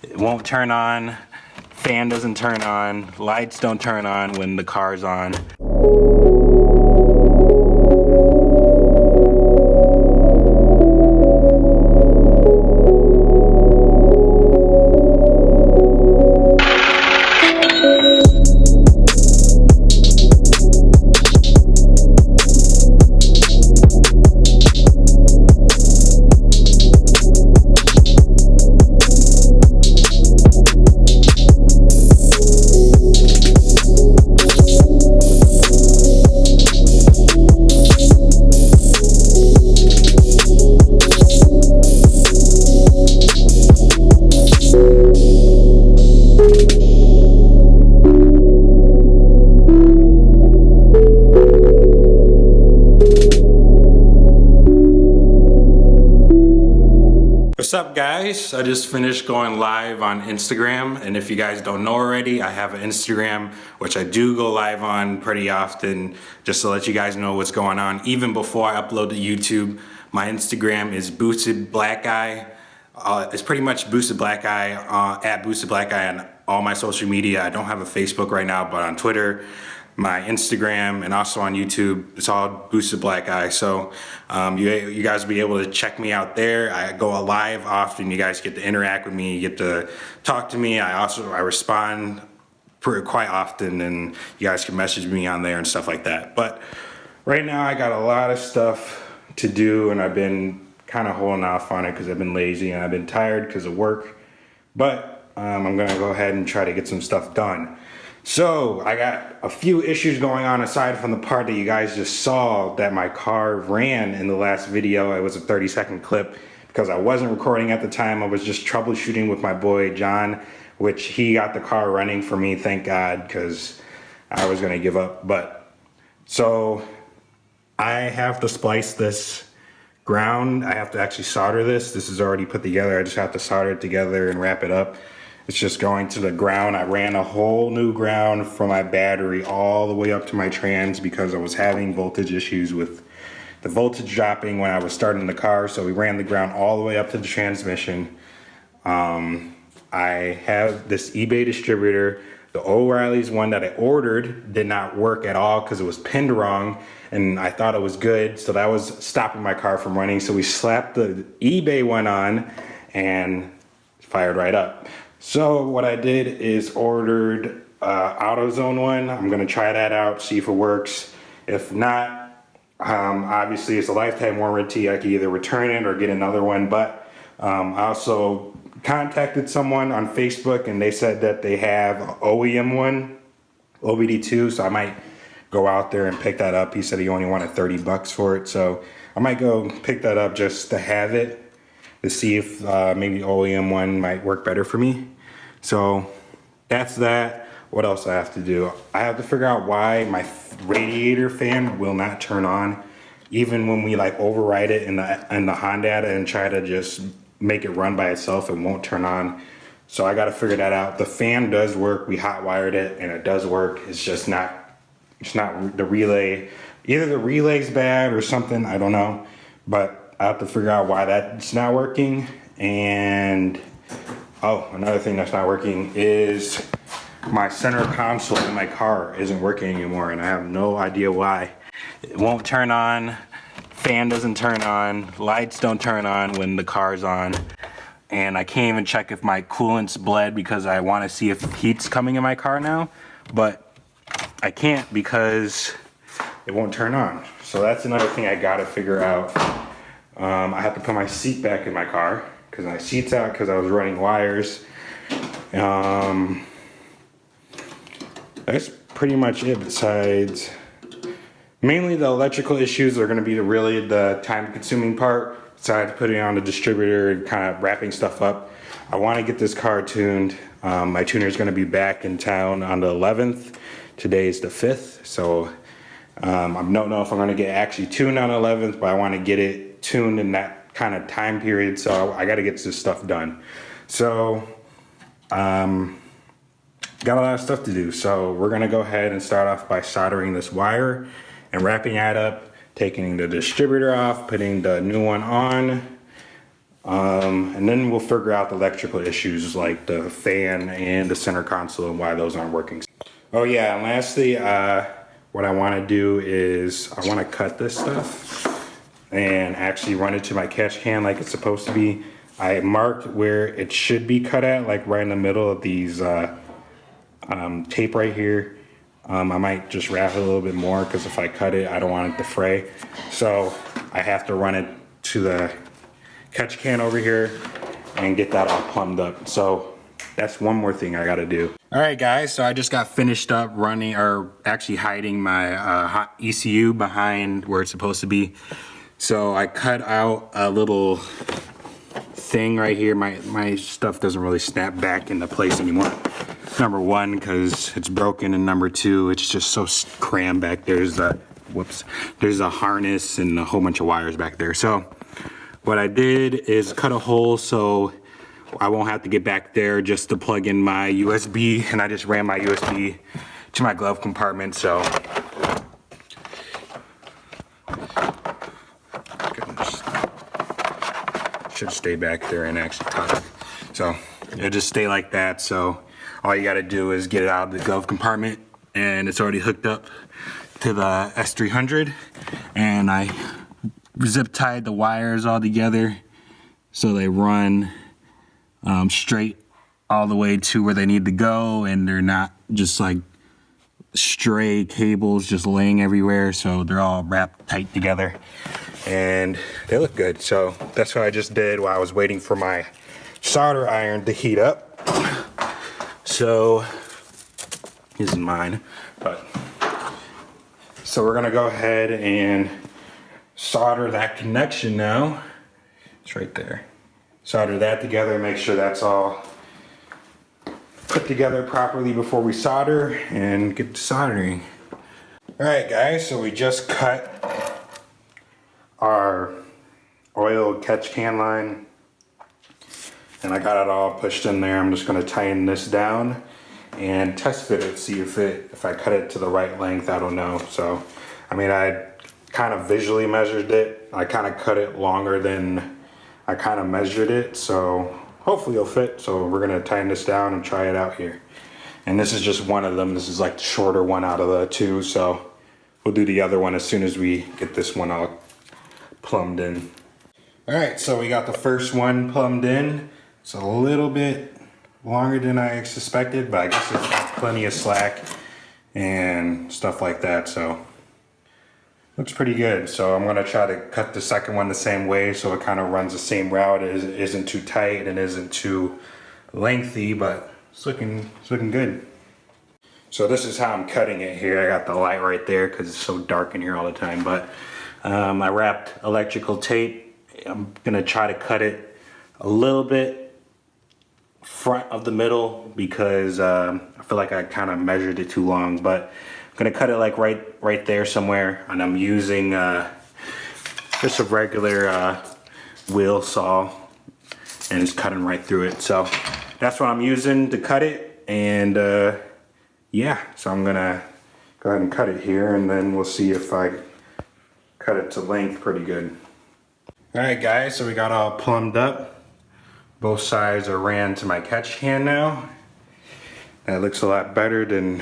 It won't turn on, fan doesn't turn on, lights don't turn on when the car's on. What's up, guys? I just finished going live on Instagram, and if you guys don't know already, I have an Instagram which I do go live on pretty often, just to let you guys know what's going on. Even before I upload to YouTube, my Instagram is Boosted Black Guy. It's pretty much Boosted Black Guy, at Boosted Black Guy on all my social media. I don't have a Facebook right now, but on Twitter, my Instagram, and also on YouTube, it's all Boosted Black Guy. So you guys will be able to check me out there. I go live often. You guys get to interact with me. You get to talk to me. I respond quite often, and you guys can message me on there and stuff like that. But right now I got a lot of stuff to do, and I've been kind of holding off on it because I've been lazy and I've been tired because of work. But I'm gonna go ahead and try to get some stuff done. So I got a few issues going on aside from the part that you guys just saw that my car ran in the last video. It was a 30-second clip because I wasn't recording at the time. I was just troubleshooting with my boy John, which he got the car running for me, thank God, because I was gonna give up. But so I have to splice this ground. I have to actually solder this. This is already put together. I just have to solder it together and wrap it up. It's just going to the ground. I ran a whole new ground from my battery all the way up to my trans because I was having voltage issues with the voltage dropping when I was starting the car. So we ran the ground all the way up to the transmission. I have this eBay distributor. The O'Reilly's one that I ordered did not work at all because it was pinned wrong, and I thought it was good. So that was stopping my car from running. So we slapped the eBay one on and fired right up. So what I did is ordered AutoZone one. I'm gonna try that out, see if it works. If not, obviously it's a lifetime warranty. I can either return it or get another one. But I also contacted someone on Facebook, and they said that they have an OEM one, OBD2. So I might go out there and pick that up. He said he only wanted 30 bucks for it. So I might go pick that up just to have it, to see if maybe OEM one might work better for me. So that's that. What else I have to do? I have to figure out why my radiator fan will not turn on, even when we like override it in the Honda and try to just make it run by itself. It won't turn on. So I got to figure that out. The fan does work. We hot wired it and it does work. It's just not. It's not the relay. Either the relay's bad or something. I don't know. But I have to figure out why that's not working. And oh, another thing that's not working is my center console in my car isn't working anymore, and I have no idea why. It won't turn on, fan doesn't turn on, lights don't turn on when the car's on, and I can't even check if my coolant's bled because I want to see if heat's coming in my car now, but I can't because it won't turn on. So that's another thing I gotta figure out. I have to put my seat back in my car because my seat's out because I was running wires. That's pretty much it. Besides, mainly the electrical issues are going to be really the time-consuming part. Besides putting on the distributor and kind of wrapping stuff up, I want to get this car tuned. My tuner is going to be back in town on the 11th. Today is the 5th, so I don't know if I'm going to get actually tuned on the 11th, but I want to get it tuned in that kind of time period, so I got to get this stuff done. So got a lot of stuff to do, so we're gonna go ahead and start off by soldering this wire and wrapping that up, taking the distributor off, putting the new one on, And then we'll figure out the electrical issues like the fan and the center console and why those aren't working. Oh yeah, and lastly, what I want to do is I want to cut this stuff and actually run it to my catch can like it's supposed to be. I marked where it should be cut at, like right in the middle of these tape right here. I might just wrap it a little bit more because if I cut it, I don't want it to fray. So I have to run it to the catch can over here and get that all plumbed up. So that's one more thing I gotta do. All right guys, so I just got finished up running, or actually hiding my hot ECU behind where it's supposed to be. So I cut out a little thing right here. My stuff doesn't really snap back into place anymore. Number one, because it's broken, and number two, it's just so crammed back. There's a harness and a whole bunch of wires back there. So what I did is cut a hole so I won't have to get back there just to plug in my USB, and I just ran my USB to my glove compartment. So goodness, should stay back there and actually touch it. So it'll just stay like that. So all you got to do is get it out of the glove compartment, and it's already hooked up to the S300, and I zip tied the wires all together so they run straight all the way to where they need to go, and they're not just like stray cables just laying everywhere. So they're all wrapped tight together and they look good. So that's what I just did while I was waiting for my solder iron to heat up. So this is mine, but so we're gonna go ahead and solder that connection now. It's right there. Solder that together, make sure that's all put together properly before we solder and get to soldering. All right guys, so we just cut our oil catch can line, and I got it all pushed in there. I'm just gonna tighten this down and test fit it, see if I cut it to the right length. I don't know. So, I mean, I kind of visually measured it. I kind of cut it longer than I kind of measured it. So hopefully it'll fit. So we're gonna tighten this down and try it out here. And this is just one of them. This is like the shorter one out of the two. So we'll do the other one as soon as we get this one all plumbed in. All right, so we got the first one plumbed in. It's a little bit longer than I suspected, but I guess it's got plenty of slack and stuff like that. So looks pretty good. So I'm gonna try to cut the second one the same way so it kind of runs the same route. It isn't too tight and isn't too lengthy, but it's looking good. So this is how I'm cutting it here. I got the light right there because it's so dark in here all the time, but I wrapped electrical tape. I'm gonna try to cut it a little bit front of the middle because I feel like I kind of measured it too long, but I'm gonna cut it like right there somewhere, and I'm using just a regular wheel saw, and it's cutting right through it. So that's what I'm using to cut it, and yeah, so I'm gonna go ahead and cut it here, and then we'll see if I cut it to length pretty good. All right guys, so we got all plumbed up. Both sides are ran to my catch can now. That looks a lot better than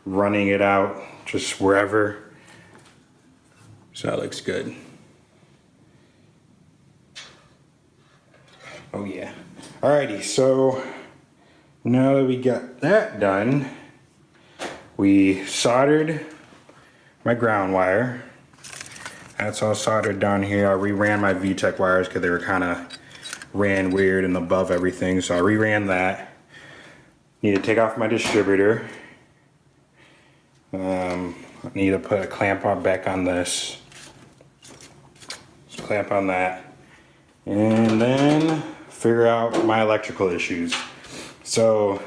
running it out just wherever. So that looks good. Oh yeah. Alrighty, so now that we got that done, we soldered my ground wire. That's all soldered down here. I reran my VTech wires because they were kind of ran weird and above everything, so I reran that. Need to take off my distributor. I need to put a clamp on back on this. Just clamp on that, and then figure out my electrical issues. So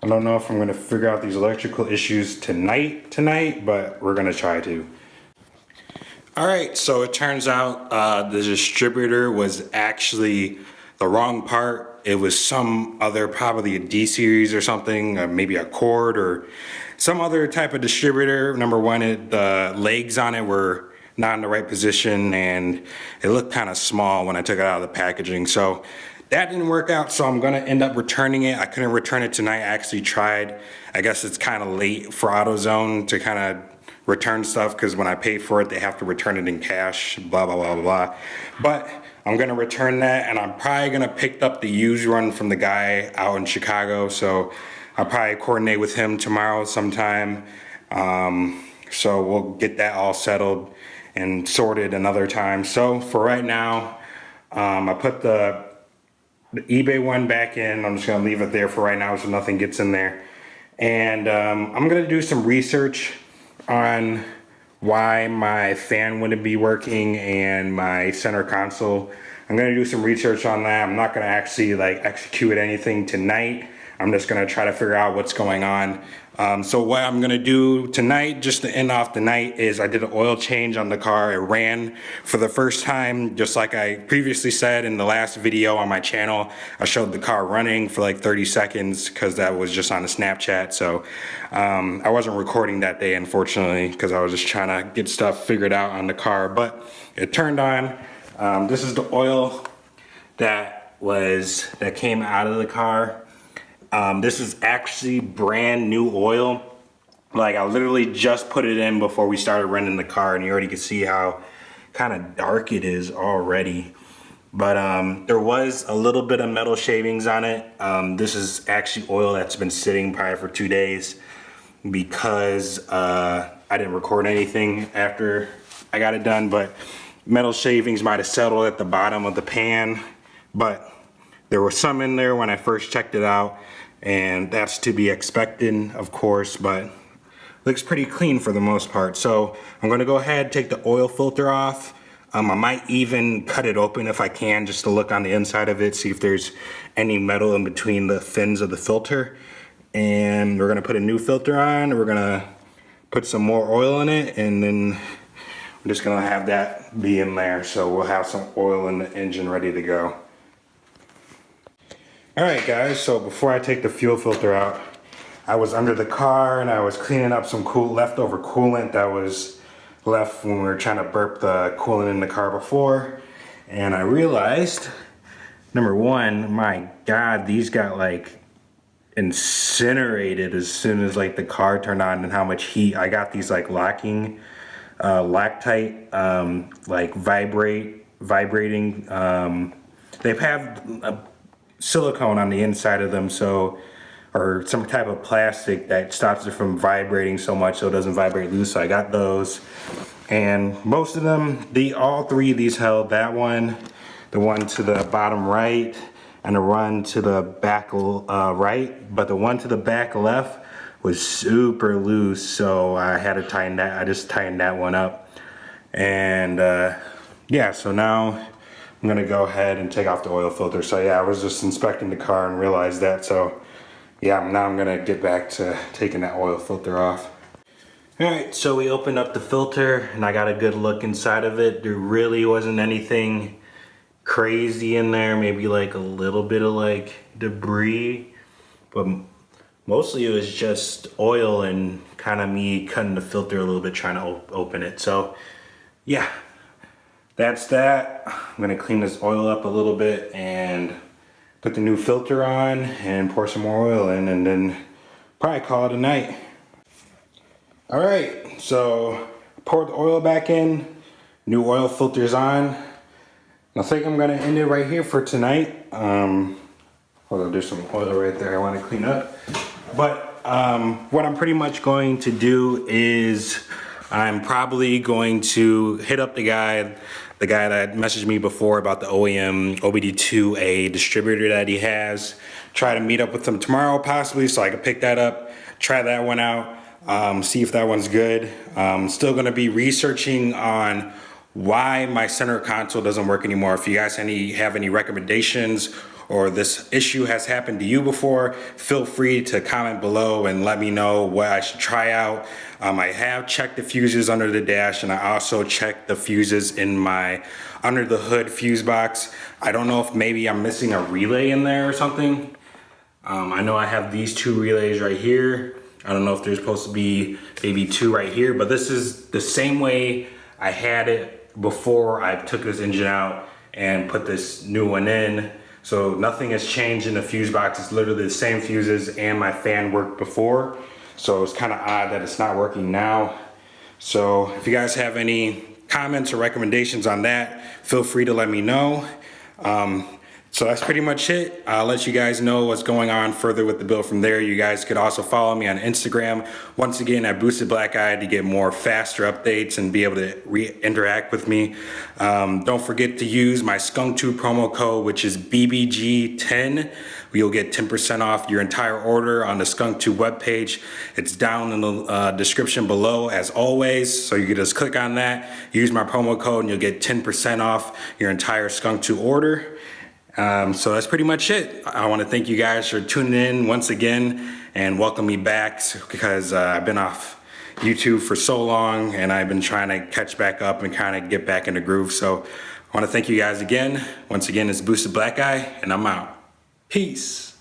I don't know if I'm gonna figure out these electrical issues tonight, but we're gonna try to. All right, so it turns out the distributor was actually the wrong part. It was some other, probably a D series or something, or maybe a cord or some other type of distributor. Number one, the legs on it were not in the right position, and it looked kind of small when I took it out of the packaging. So that didn't work out, so I'm gonna end up returning it. I couldn't return it tonight. I actually tried. I guess it's kind of late for AutoZone to kind of return stuff, because when I pay for it, they have to return it in cash, blah, blah, blah, blah, blah. But I'm gonna return that, and I'm probably gonna pick up the used one from the guy out in Chicago, so I'll probably coordinate with him tomorrow sometime. So we'll get that all settled and sorted another time. So for right now, I put the eBay one back in. I'm just gonna leave it there for right now so nothing gets in there. And I'm gonna do some research on why my fan wouldn't be working and my center console. I'm gonna do some research on that. I'm not gonna actually like execute anything tonight. I'm just gonna try to figure out what's going on. So what I'm gonna do tonight, just to end off the night, is I did an oil change on the car. It ran for the first time, just like I previously said in the last video on my channel. I showed the car running for like 30 seconds because that was just on a Snapchat. So I wasn't recording that day, unfortunately, because I was just trying to get stuff figured out on the car. But it turned on. This is the oil that came out of the car. This is actually brand new oil. Like, I literally just put it in before we started running the car, and you already can see how kind of dark it is already. But there was a little bit of metal shavings on it. This is actually oil that's been sitting probably for 2 days because I didn't record anything after I got it done, but metal shavings might have settled at the bottom of the pan, but there was some in there when I first checked it out, and that's to be expected, of course, but looks pretty clean for the most part. So I'm gonna go ahead, take the oil filter off. I might even cut it open if I can, just to look on the inside of it, see if there's any metal in between the fins of the filter. And we're gonna put a new filter on, we're gonna put some more oil in it, and then we're just gonna have that be in there. So we'll have some oil in the engine ready to go. Alright guys, so before I take the fuel filter out, I was under the car and I was cleaning up some leftover coolant that was left when we were trying to burp the coolant in the car before. And I realized, number one, my God, these got like incinerated as soon as like the car turned on, and how much heat. I got these like locking, Loctite, like vibrating, they have silicone on the inside of them, so, or some type of plastic that stops it from vibrating so much so it doesn't vibrate loose. So I got those, and most of them, all three of these held. That one, the one to the bottom right, and the one to the back right, but the one to the back left was super loose, so I had to tighten that. I just tightened that one up, and yeah, so now I'm gonna go ahead and take off the oil filter. So yeah, I was just inspecting the car and realized that. So yeah, now I'm gonna get back to taking that oil filter off. All right, so we opened up the filter and I got a good look inside of it. There really wasn't anything crazy in there, maybe like a little bit of like debris, but mostly it was just oil and kind of me cutting the filter a little bit trying to open it. So yeah, that's that. I'm gonna clean this oil up a little bit and put the new filter on and pour some more oil in, and then probably call it a night. All right, so pour the oil back in, new oil filter's on. I think I'm gonna end it right here for tonight. Hold on, there's some oil right there I wanna clean up. But what I'm pretty much going to do is I'm probably going to hit up the guy that messaged me before about the OEM OBD2A distributor that he has. Try to meet up with him tomorrow possibly so I can pick that up, try that one out, see if that one's good. Still gonna be researching on why my center console doesn't work anymore. If you guys have any recommendations, or this issue has happened to you before, feel free to comment below and let me know what I should try out. I have checked the fuses under the dash, and I also checked the fuses in my under the hood fuse box. I don't know if maybe I'm missing a relay in there or something. I know I have these two relays right here. I don't know if there's supposed to be maybe two right here, but this is the same way I had it before I took this engine out and put this new one in. So nothing has changed in the fuse box. It's literally the same fuses, and my fan worked before. So it's kind of odd that it's not working now. So if you guys have any comments or recommendations on that, feel free to let me know. So that's pretty much it. I'll let you guys know what's going on further with the build from there. You guys could also follow me on Instagram. Once again, at Boosted Black Eye to get more faster updates and be able to interact with me. Don't forget to use my Skunk 2 promo code, which is BBG10. You'll get 10% off your entire order on the Skunk 2 webpage. It's down in the description below as always. So you can just click on that, use my promo code, and you'll get 10% off your entire Skunk 2 order. So that's pretty much it. I want to thank you guys for tuning in once again and welcome me back, because I've been off YouTube for so long and I've been trying to catch back up and kind of get back in the groove. So I want to thank you guys again. Once again, it's Boosted Black Eye and I'm out. Peace.